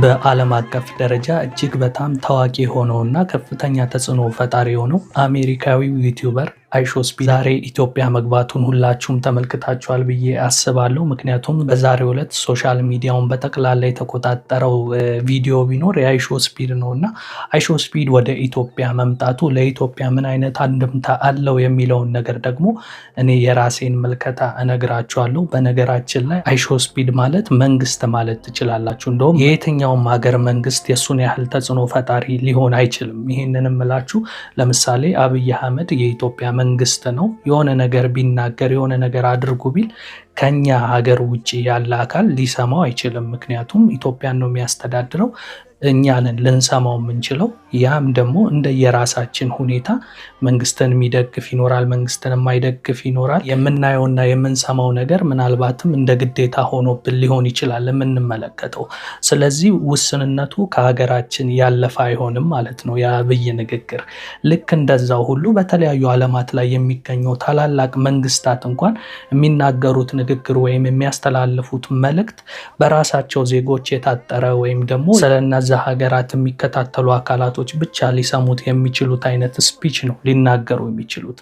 በዓለም አቀፍ ደረጃ እጅግ በጣም ታዋቂ ሆነውና ከፍተኛ ተጽዕኖ ፈጣሪ የሆነው አሜሪካዊው ዩቲዩበር አይሾስፒድ ዛሬ ኢትዮጵያ መግባቱን ሁላችሁም ተመልክታችኋል ብዬ አስባለሁ። ምክንያቱም በዛሬው ዕለት ሶሻል ሚዲያውን በጠቅላላ የተቆጣጠረው ቪዲዮ ቢኖር የአይሾስፒድ ነው እና አይሾስፒድ ወደ ኢትዮጵያ መምጣቱ ለኢትዮጵያ ምን አይነት አንድምታ አለው የሚለውን ነገር ደግሞ እኔ የራሴን ምልከታ እነግራችኋለሁ። በነገራችን ላይ አይሾስፒድ ማለት መንግስት ማለት ትችላላችሁ። እንደውም የየትኛውም ሀገር መንግስት የሱን ያህል ተጽዕኖ ፈጣሪ ሊሆን አይችልም። ይህንን እምላችሁ ለምሳሌ አብይ አህመድ የኢትዮጵያ መንግስት ነው። የሆነ ነገር ቢናገር የሆነ ነገር አድርጉ ቢል ከኛ ሀገር ውጪ ያለ አካል ሊሰማው አይችልም። ምክንያቱም ኢትዮጵያን ነው የሚያስተዳድረው። እኛንን ልንሰማው የምንችለው ያም ደግሞ እንደየራሳችን ሁኔታ መንግስትን የሚደግፍ ይኖራል፣ መንግስትን የማይደግፍ ይኖራል። የምናየውና የምንሰማው ነገር ምናልባትም እንደ ግዴታ ሆኖብን ሊሆን ይችላል የምንመለከተው። ስለዚህ ውስንነቱ ከሀገራችን ያለፈ አይሆንም ማለት ነው የአብይ ንግግር። ልክ እንደዛው ሁሉ በተለያዩ ዓለማት ላይ የሚገኙ ታላላቅ መንግስታት እንኳን የሚናገሩት ንግግር ወይም የሚያስተላልፉት መልእክት በራሳቸው ዜጎች የታጠረ ወይም ደግሞ ስለነዛ ሀገራት የሚከታተሉ አካላቶች ብቻ ሊሰሙት የሚችሉት አይነት ስፒች ነው ሊናገሩ የሚችሉት።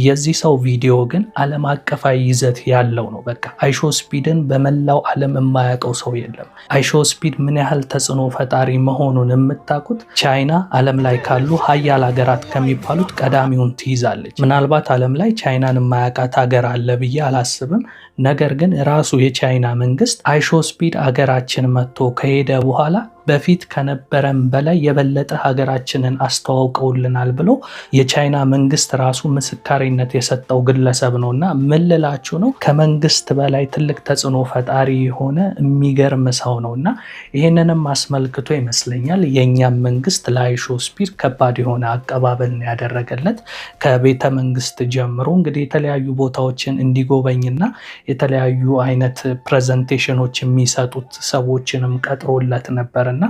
የዚህ ሰው ቪዲዮ ግን ዓለም አቀፋዊ ይዘት ያለው ነው። በቃ አይሾስፒድን በመላው ዓለም የማያውቀው ሰው የለም። አይሾስፒድ ምን ያህል ተጽዕኖ ፈጣሪ መሆኑን የምታውቁት ቻይና ዓለም ላይ ካሉ ሀያል ሀገራት ከሚባሉት ቀዳሚውን ትይዛለች። ምናልባት ዓለም ላይ ቻይናን የማያውቃት ሀገር አለ ብዬ አላስብም። ነገር ግን ራሱ የቻይና መንግስት አይሾስፒድ ሀገራችን መጥቶ ከሄደ በኋላ በፊት ከነበረን በላይ የበለጠ ሀገራችንን አስተዋውቀውልናል ብሎ የቻይና መንግስት ራሱ ምስካሪነት የሰጠው ግለሰብ ነው እና ምን ልላችሁ ነው፣ ከመንግስት በላይ ትልቅ ተጽዕኖ ፈጣሪ የሆነ የሚገርም ሰው ነው እና ይህንንም አስመልክቶ ይመስለኛል የእኛም መንግስት ለአይሾስፒድ ከባድ የሆነ አቀባበል ነው ያደረገለት። ከቤተ መንግስት ጀምሮ እንግዲህ የተለያዩ ቦታዎችን እንዲጎበኝና የተለያዩ አይነት ፕሬዘንቴሽኖች የሚሰጡት ሰዎችንም ቀጥሮለት ነበር እና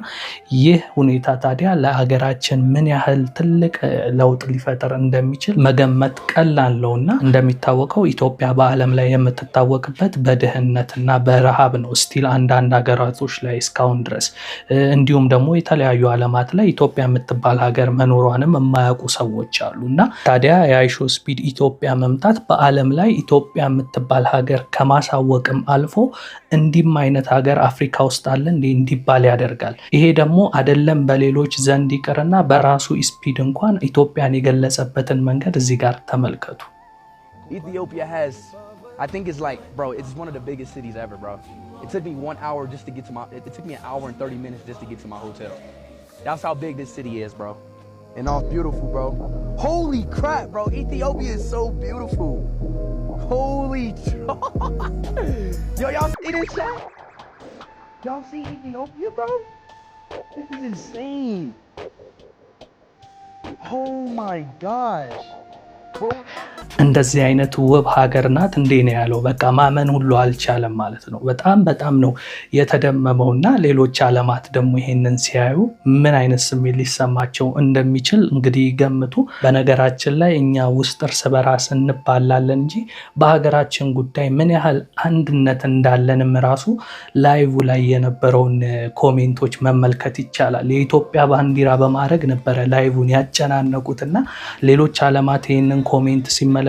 ይህ ሁኔታ ታዲያ ለሀገራችን ምን ያህል ትልቅ ለውጥ ሊፈጥር እንደሚችል መገመት ቀላል ነው እና እንደሚታወቀው ኢትዮጵያ በዓለም ላይ የምትታወቅበት በድህነትና በረሃብ ነው ስቲል አንዳንድ ሀገራቶች ላይ እስካሁን ድረስ። እንዲሁም ደግሞ የተለያዩ ዓለማት ላይ ኢትዮጵያ የምትባል ሀገር መኖሯንም የማያውቁ ሰዎች አሉ እና ታዲያ የአይሾስፒድ ኢትዮጵያ መምጣት በዓለም ላይ ኢትዮጵያ የምትባል ሀገር ከማሳወቅም አልፎ እንዲህም አይነት ሀገር አፍሪካ ውስጥ አለ እንዲባል ያደርጋል። ይሄ ደግሞ አይደለም በሌሎች ዘንድ ይቅርና በራሱ ስፒድ እንኳን ኢትዮጵያን የገለጸበትን መንገድ እዚህ ጋር ተመልከቱ። Ethiopia has, I think it's like, bro, it's one of the biggest cities ever, bro. It took me 1 hour just to get to it took me 1 hour and 30 minutes just to get to my hotel. That's how big this city is, bro. And all beautiful, bro. Holy crap, bro. Ethiopia is so beautiful. Holy Yo, y'all see this shit? Y'all see Ethiopia, bro? This is insane. Oh my gosh. Bro. እንደዚህ አይነት ውብ ሀገር ናት እንዴ ነው ያለው። በቃ ማመን ሁሉ አልቻለም ማለት ነው። በጣም ነው የተደመመውና ሌሎች ዓለማት ደግሞ ይሄንን ሲያዩ ምን አይነት ስሜት ሊሰማቸው እንደሚችል እንግዲህ ገምቱ። በነገራችን ላይ እኛ ውስጥ እርስ በራስ እንባላለን እንጂ በሀገራችን ጉዳይ ምን ያህል አንድነት እንዳለንም ራሱ ላይቭ ላይ የነበረውን ኮሜንቶች መመልከት ይቻላል። የኢትዮጵያ ባንዲራ በማድረግ ነበረ ላይቭን ያጨናነቁትና ሌሎች ዓለማት ይሄንን ኮሜንት ሲመለከቱ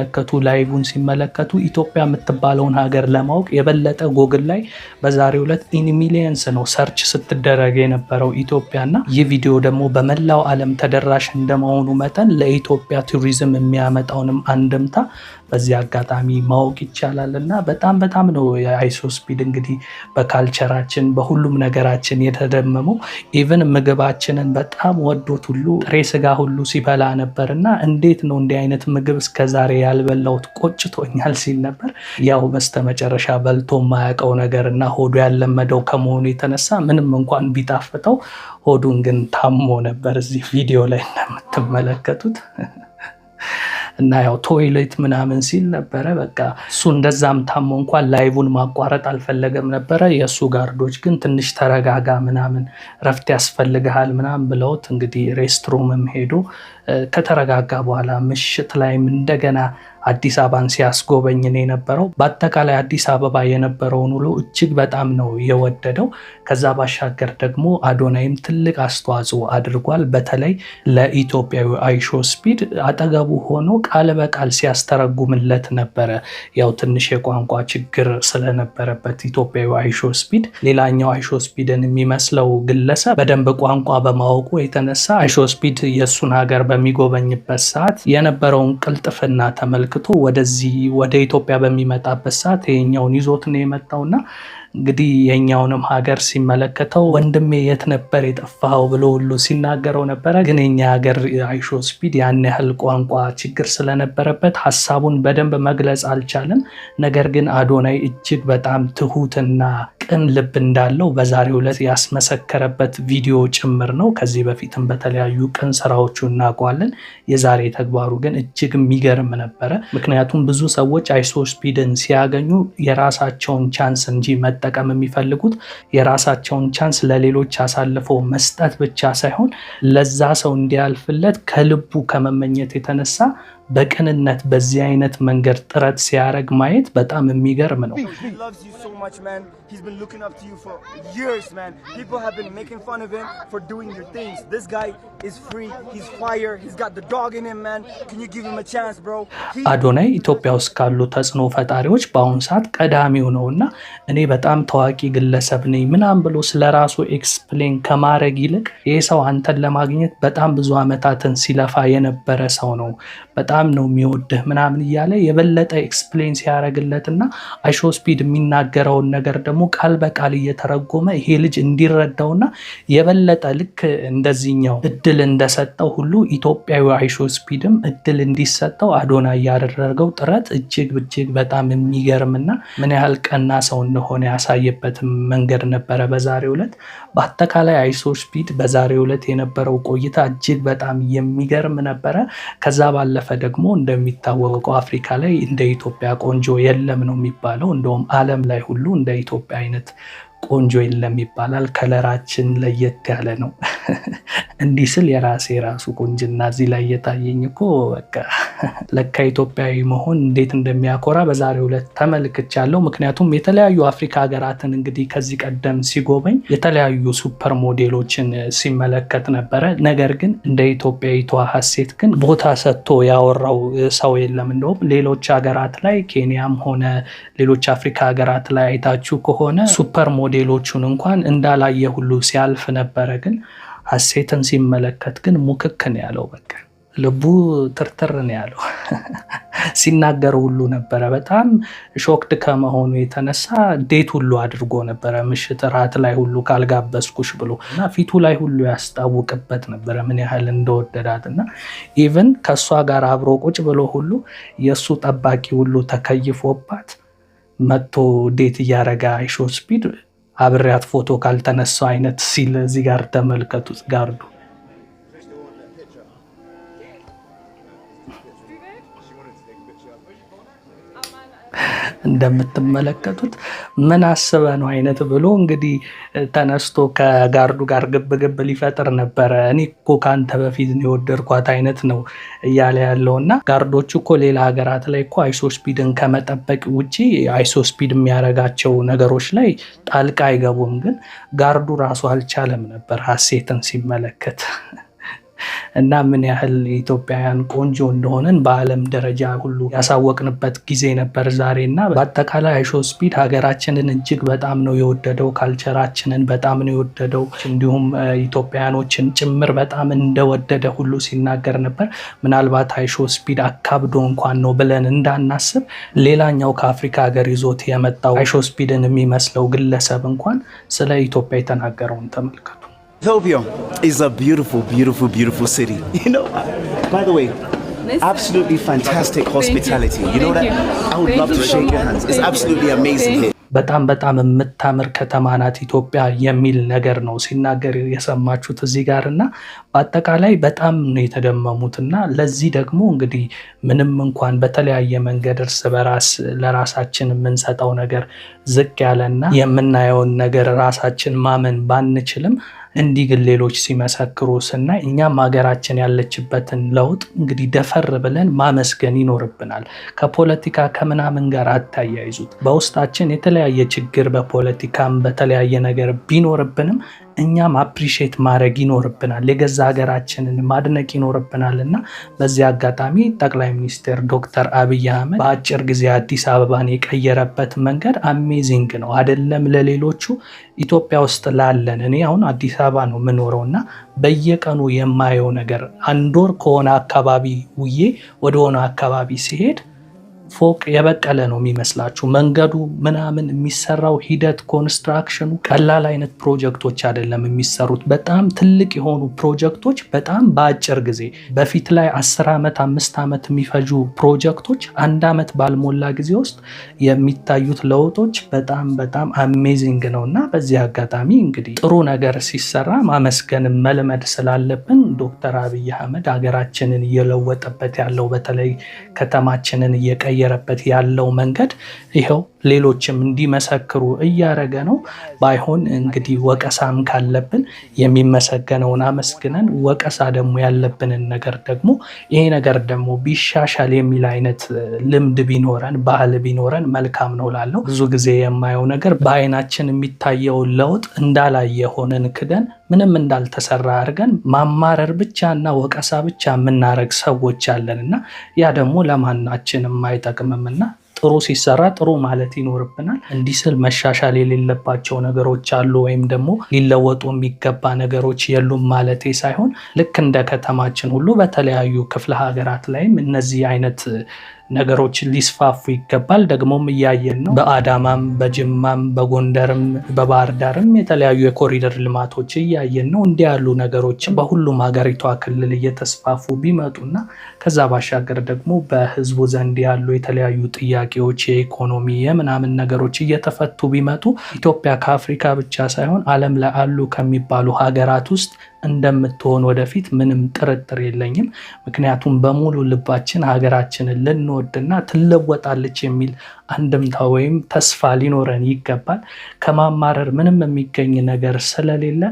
ላይቭን ሲመለከቱ ኢትዮጵያ የምትባለውን ሀገር ለማወቅ የበለጠ ጎግል ላይ በዛሬው ዕለት ኢን ሚሊየንስ ነው ሰርች ስትደረግ የነበረው ኢትዮጵያና ይህ ቪዲዮ ደግሞ በመላው ዓለም ተደራሽ እንደመሆኑ መጠን ለኢትዮጵያ ቱሪዝም የሚያመጣውንም አንድምታ በዚህ አጋጣሚ ማወቅ ይቻላልና በጣም ነው የአይሾስፒድ እንግዲህ በካልቸራችን በሁሉም ነገራችን የተደመመው። ኢቭን ምግባችንን በጣም ወዶት ሁሉ ጥሬ ስጋ ሁሉ ሲበላ ነበርና እንዴት ነው እንዲህ አይነት ምግብ እስከዛሬ ያልበላሁት ቆጭቶኛል ሲል ነበር። ያው በስተመጨረሻ በልቶ የማያውቀው ነገርና ሆዱ ያለመደው ከመሆኑ የተነሳ ምንም እንኳን ቢጣፍጠው ሆዱን ግን ታሞ ነበር እዚህ ቪዲዮ ላይ እንደምትመለከቱት እና ያው ቶይሌት ምናምን ሲል ነበረ። በቃ እሱ እንደዛም ታሞ እንኳን ላይቭን ማቋረጥ አልፈለገም ነበረ። የእሱ ጋርዶች ግን ትንሽ ተረጋጋ ምናምን ረፍት ያስፈልግሃል ምናምን ብለውት እንግዲህ ሬስትሩምም ሄዶ ከተረጋጋ በኋላ ምሽት ላይም እንደገና አዲስ አበባን ሲያስጎበኝ ነው የነበረው። በአጠቃላይ አዲስ አበባ የነበረውን ውሎ እጅግ በጣም ነው የወደደው። ከዛ ባሻገር ደግሞ አዶናይም ትልቅ አስተዋጽኦ አድርጓል። በተለይ ለኢትዮጵያዊ አይሾስፒድ አጠገቡ ሆኖ ቃል በቃል ሲያስተረጉምለት ነበረ። ያው ትንሽ የቋንቋ ችግር ስለነበረበት ኢትዮጵያዊ አይሾስፒድ ሌላኛው አይሾስፒድን የሚመስለው ግለሰብ በደንብ ቋንቋ በማወቁ የተነሳ አይሾስፒድ የእሱን ሀገር በሚጎበኝበት ሰዓት የነበረውን ቅልጥፍና ተመልክቶ ወደዚህ ወደ ኢትዮጵያ በሚመጣበት ሰዓት ይሄኛውን ይዞት ነው የመጣውና እንግዲህ የኛውንም ሀገር ሲመለከተው ወንድሜ የት ነበር የጠፋው ብሎ ሁሉ ሲናገረው ነበረ። ግን የኛ ሀገር አይሾስፒድ ያን ያህል ቋንቋ ችግር ስለነበረበት ሀሳቡን በደንብ መግለጽ አልቻለም። ነገር ግን አዶናይ እጅግ በጣም ትሁትና ቅን ልብ እንዳለው በዛሬው ዕለት ያስመሰከረበት ቪዲዮ ጭምር ነው። ከዚህ በፊትም በተለያዩ ቅን ስራዎቹ እናውቀዋለን። የዛሬ ተግባሩ ግን እጅግ የሚገርም ነበረ። ምክንያቱም ብዙ ሰዎች አይሾስፒድን ሲያገኙ የራሳቸውን ቻንስ እንጂ መጠቀም የሚፈልጉት የራሳቸውን ቻንስ ለሌሎች አሳልፈው መስጠት ብቻ ሳይሆን ለዛ ሰው እንዲያልፍለት ከልቡ ከመመኘት የተነሳ በቅንነት በዚህ አይነት መንገድ ጥረት ሲያደርግ ማየት በጣም የሚገርም ነው። አዶናይ ኢትዮጵያ ውስጥ ካሉ ተጽዕኖ ፈጣሪዎች በአሁኑ ሰዓት ቀዳሚው ነው እና እኔ በጣም ታዋቂ ግለሰብ ነኝ ምናምን ብሎ ስለራሱ ኤክስፕሌን ከማድረግ ይልቅ ይህ ሰው አንተን ለማግኘት በጣም ብዙ ዓመታትን ሲለፋ የነበረ ሰው ነው፣ በጣም ነው የሚወድህ ምናምን እያለ የበለጠ ኤክስፕሌን ሲያደርግለትና አይሾስፒድ የሚናገረውን ነገር ደግሞ ቃል በቃል እየተረጎመ ይሄ ልጅ እንዲረዳውና የበለጠ ልክ እንደዚህኛው እድል እንደሰጠው ሁሉ ኢትዮጵያዊ አይሾስፒድም እድል እንዲሰጠው አዶናይ ያደረገው ጥረት እጅግ በጣም የሚገርምና ምን ያህል ቀና ሰው እንደሆነ ያሳየበት መንገድ ነበረ በዛሬው ዕለት። በአጠቃላይ አይሾስፒድ በዛሬው ዕለት የነበረው ቆይታ እጅግ በጣም የሚገርም ነበረ። ከዛ ባለፈ ደግሞ እንደሚታወቀው አፍሪካ ላይ እንደ ኢትዮጵያ ቆንጆ የለም ነው የሚባለው። እንደውም ዓለም ላይ ሁሉ እንደ ኢትዮጵያ አይነት ቆንጆ የለም ይባላል። ከለራችን ለየት ያለ ነው። እንዲህ ስል የራሴ ራሱ ቁንጅና እዚህ ላይ የታየኝ እኮ በቃ ለካ ኢትዮጵያዊ መሆን እንዴት እንደሚያኮራ በዛሬው ዕለት ተመልክቻለሁ። ምክንያቱም የተለያዩ አፍሪካ ሀገራትን እንግዲህ ከዚህ ቀደም ሲጎበኝ የተለያዩ ሱፐር ሞዴሎችን ሲመለከት ነበረ። ነገር ግን እንደ ኢትዮጵያዊቷ ሀሴት ግን ቦታ ሰጥቶ ያወራው ሰው የለም። እንደውም ሌሎች ሀገራት ላይ ኬንያም ሆነ ሌሎች አፍሪካ ሀገራት ላይ አይታችሁ ከሆነ ሱፐር ሞዴሎቹን እንኳን እንዳላየ ሁሉ ሲያልፍ ነበረ። ግን ሀሴትን ሲመለከት ግን ሙክክ ነው ያለው። በቃ ልቡ ትርትር ነው ያለው። ሲናገር ሁሉ ነበረ በጣም ሾክድ ከመሆኑ የተነሳ ዴት ሁሉ አድርጎ ነበረ። ምሽት ራት ላይ ሁሉ ካልጋበዝኩሽ ብሎ እና ፊቱ ላይ ሁሉ ያስታውቅበት ነበረ ምን ያህል እንደወደዳት እና ኢቭን ከእሷ ጋር አብሮ ቁጭ ብሎ ሁሉ የእሱ ጠባቂ ሁሉ ተከይፎባት መጥቶ ዴት እያረጋ አይሾስፒድ አብሬያት ፎቶ ካልተነሳው አይነት ሲል እዚህ ጋር ተመልከቱት። ጋርዱ እንደምትመለከቱት ምን አስበ ነው አይነት ብሎ እንግዲህ ተነስቶ ከጋርዱ ጋር ግብ ሊፈጥር ነበረ። እኔ እኮ ካንተ በፊት ነው የወደድኳት አይነት ነው እያለ ያለውና ጋርዶቹ እኮ ሌላ ሀገራት ላይ እኮ አይሾስፒድን ከመጠበቅ ውጪ አይሾስፒድ የሚያረጋቸው ነገሮች ላይ ጣልቃ አይገቡም። ግን ጋርዱ ራሱ አልቻለም ነበር ሀሴትን ሲመለከት እና ምን ያህል ኢትዮጵያውያን ቆንጆ እንደሆነን በዓለም ደረጃ ሁሉ ያሳወቅንበት ጊዜ ነበር ዛሬ። እና በአጠቃላይ አይሾስፒድ ሀገራችንን እጅግ በጣም ነው የወደደው፣ ካልቸራችንን በጣም ነው የወደደው፣ እንዲሁም ኢትዮጵያውያኖችን ጭምር በጣም እንደወደደ ሁሉ ሲናገር ነበር። ምናልባት አይሾስፒድ አካብዶ እንኳን ነው ብለን እንዳናስብ ሌላኛው ከአፍሪካ ሀገር ይዞት የመጣው አይሾስፒድን የሚመስለው ግለሰብ እንኳን ስለ ኢትዮጵያ የተናገረውን ተመልከቱ። Ethiopia is a beautiful city. You know, by the way, absolutely fantastic hospitality. You know that? I would love to shake your hands. It's absolutely amazing here. በጣም የምታምር ከተማ ናት ኢትዮጵያ የሚል ነገር ነው ሲናገር የሰማችሁት እዚህ ጋር እና በአጠቃላይ በጣም ነው የተደመሙትና ለዚህ ደግሞ እንግዲህ ምንም እንኳን በተለያየ መንገድ እርስ በራስ ለራሳችን የምንሰጠው ነገር ዝቅ ያለና የምናየውን ነገር ራሳችን ማመን ባንችልም እንዲህ ግን ሌሎች ሲመሰክሩ ስናይ እኛም ሀገራችን ያለችበትን ለውጥ እንግዲህ ደፈር ብለን ማመስገን ይኖርብናል። ከፖለቲካ ከምናምን ጋር አታያይዙት። በውስጣችን የተለያየ ችግር በፖለቲካም በተለያየ ነገር ቢኖርብንም እኛም አፕሪሼት ማድረግ ይኖርብናል። የገዛ ሀገራችንን ማድነቅ ይኖርብናል እና በዚህ አጋጣሚ ጠቅላይ ሚኒስትር ዶክተር አብይ አህመድ በአጭር ጊዜ አዲስ አበባን የቀየረበት መንገድ አሜዚንግ ነው። አይደለም ለሌሎቹ ኢትዮጵያ ውስጥ ላለን እኔ አሁን አዲስ አበባ ነው የምኖረው እና በየቀኑ የማየው ነገር አንድ ወር ከሆነ አካባቢ ውዬ ወደ ሆነ አካባቢ ሲሄድ ፎቅ የበቀለ ነው የሚመስላችሁ። መንገዱ ምናምን የሚሰራው ሂደት ኮንስትራክሽኑ ቀላል አይነት ፕሮጀክቶች አይደለም የሚሰሩት። በጣም ትልቅ የሆኑ ፕሮጀክቶች በጣም በአጭር ጊዜ በፊት ላይ 10 ዓመት 5 ዓመት የሚፈጁ ፕሮጀክቶች 1 ዓመት ባልሞላ ጊዜ ውስጥ የሚታዩት ለውጦች በጣም አሜዚንግ ነው እና በዚህ አጋጣሚ እንግዲህ ጥሩ ነገር ሲሰራ ማመስገን መልመድ ስላለብን ዶክተር አብይ አህመድ ሀገራችንን እየለወጠበት ያለው በተለይ ከተማችንን እየቀየረበት ያለው መንገድ ይሄው ሌሎችም እንዲመሰክሩ እያደረገ ነው። ባይሆን እንግዲህ ወቀሳም ካለብን የሚመሰገነውን አመስግነን ወቀሳ ደግሞ ያለብንን ነገር ደግሞ ይሄ ነገር ደግሞ ቢሻሻል የሚል አይነት ልምድ ቢኖረን ባህል ቢኖረን መልካም ነው ላለው። ብዙ ጊዜ የማየው ነገር በአይናችን የሚታየውን ለውጥ እንዳላየ ሆነን ክደን ምንም እንዳልተሰራ አድርገን ማማረር ብቻና ወቀሳ ብቻ የምናረግ ሰዎች አለንና ያ ደግሞ ለማናችንም አይጠቅምምና ጥሩ ሲሰራ ጥሩ ማለት ይኖርብናል። እንዲህ ስል መሻሻል የሌለባቸው ነገሮች አሉ ወይም ደግሞ ሊለወጡ የሚገባ ነገሮች የሉም ማለቴ ሳይሆን ልክ እንደ ከተማችን ሁሉ በተለያዩ ክፍለ ሀገራት ላይም እነዚህ አይነት ነገሮች ሊስፋፉ ይገባል። ደግሞም እያየን ነው። በአዳማም በጅማም በጎንደርም በባህር ዳርም የተለያዩ የኮሪደር ልማቶች እያየን ነው። እንዲህ ያሉ ነገሮች በሁሉም ሀገሪቷ ክልል እየተስፋፉ ቢመጡና ከዛ ባሻገር ደግሞ በህዝቡ ዘንድ ያሉ የተለያዩ ጥያቄዎች የኢኮኖሚ የምናምን ነገሮች እየተፈቱ ቢመጡ ኢትዮጵያ ከአፍሪካ ብቻ ሳይሆን ዓለም ላይ አሉ ከሚባሉ ሀገራት ውስጥ እንደምትሆን ወደፊት ምንም ጥርጥር የለኝም። ምክንያቱም በሙሉ ልባችን ሀገራችንን ልንወድና ትለወጣለች የሚል አንድምታ ወይም ተስፋ ሊኖረን ይገባል። ከማማረር ምንም የሚገኝ ነገር ስለሌለ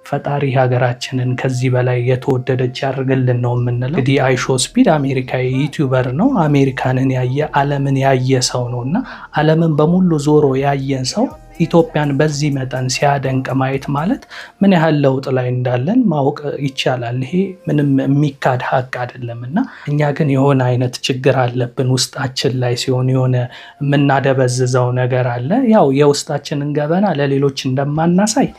ፈጣሪ ሀገራችንን ከዚህ በላይ የተወደደች ያድርግልን ነው የምንለው። እንግዲህ አይሾስፒድ አሜሪካዊ ዩቲዩበር ነው። አሜሪካንን ያየ ዓለምን ያየ ሰው ነው እና ዓለምን በሙሉ ዞሮ ያየን ሰው ኢትዮጵያን በዚህ መጠን ሲያደንቅ ማየት ማለት ምን ያህል ለውጥ ላይ እንዳለን ማወቅ ይቻላል። ይሄ ምንም የሚካድ ሀቅ አይደለም እና እኛ ግን የሆነ አይነት ችግር አለብን ውስጣችን ላይ ሲሆን የሆነ የምናደበዝዘው ነገር አለ። ያው የውስጣችንን ገበና ለሌሎች እንደማናሳይ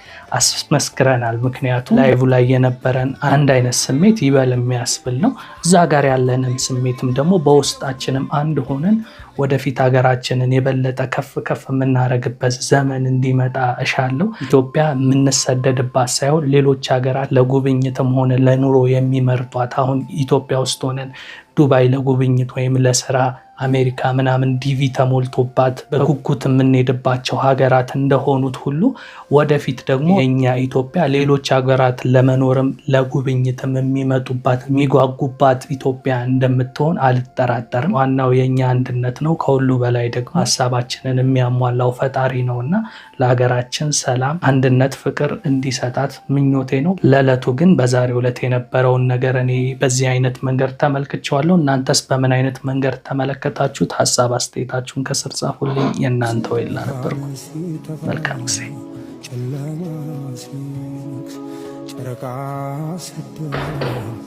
አስመስክረናል። ምክንያቱም ላይቭ ላይ የነበረን አንድ አይነት ስሜት ይበል የሚያስብል ነው። እዛ ጋር ያለንን ስሜትም ደግሞ በውስጣችንም አንድ ሆነን ወደፊት ሀገራችንን የበለጠ ከፍ ከፍ የምናደርግበት ዘመን እንዲመጣ እሻለሁ። ኢትዮጵያ የምንሰደድባት ሳይሆን ሌሎች ሀገራት ለጉብኝትም ሆነ ለኑሮ የሚመርጧት አሁን ኢትዮጵያ ውስጥ ሆነን ዱባይ ለጉብኝት ወይም ለስራ አሜሪካ ምናምን ዲቪ ተሞልቶባት በጉጉት የምንሄድባቸው ሀገራት እንደሆኑት ሁሉ ወደፊት ደግሞ የኛ ኢትዮጵያ ሌሎች ሀገራት ለመኖርም ለጉብኝትም የሚመጡባት የሚጓጉባት ኢትዮጵያ እንደምትሆን አልጠራጠርም። ዋናው የኛ አንድነት ነው። ከሁሉ በላይ ደግሞ ሀሳባችንን የሚያሟላው ፈጣሪ ነውና ለሀገራችን ሰላም፣ አንድነት፣ ፍቅር እንዲሰጣት ምኞቴ ነው። ለዕለቱ ግን በዛሬው ዕለት የነበረውን ነገር እኔ በዚህ አይነት መንገድ ተመልክቼዋለሁ። እናንተስ በምን አይነት መንገድ ተመለከታችሁት? ሀሳብ አስተያየታችሁን ከስር ጻፉልኝ። የእናንተ ወይላ ነበርኩ። መልካም ጊዜ። ጨለማ ሲነግስ ጨረቃ